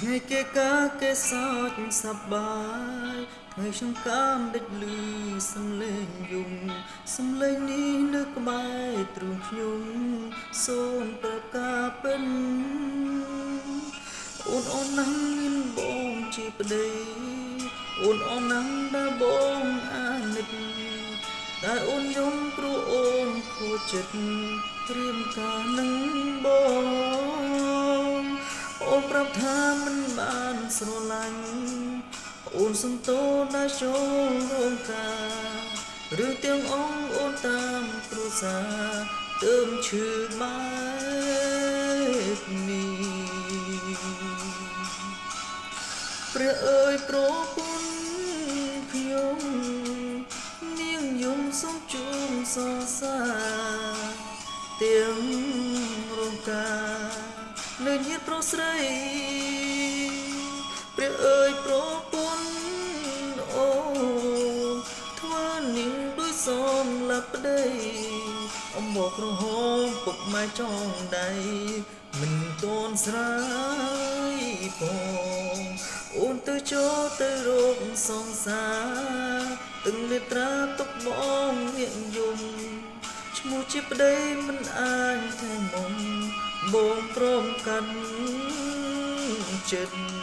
ថ្ងៃគេកាគេសោចសប្បាយថ្ងៃខ្ញុំកាមដេចលឺសំឡេងយំសំឡេងនេះនៅក្បែរទ្រូងខ្ញុំសូមប្រាប់ការពិនអូនណាស់មានបងជាប្តីអូនណាស់ដែលបងអាណិតតែអូនយំព្រោះអូនខូចចិត្តព្រាមការនឹងបងអូនប្រាប់ថាមិនបានស្រឡាញ់អូនសំទោដែលចូលរងការឬទាំងអូនតាមគ្រួសារទើបឈឺបែបនេះព្រះអើយប្រពន្ធខ្ញុំនាងយំសូមជូនសរសើរទាំងរងការនៅញាតិប្រុសស្រីព្រះអើយប្រពន្ធអូនធ្វើនាងដូចសមលាប់ប្តីអំបោក្រហមពុកម៉ែចងដៃមិនតន់ស្រាយផងអូនទៅចូលទៅរកសង្សារទាំងនេត្រាទុកបងងាកយំឈ្មោះជាប្តីមិនអាចថែមុំបងព្រមកាន់ចិត្ត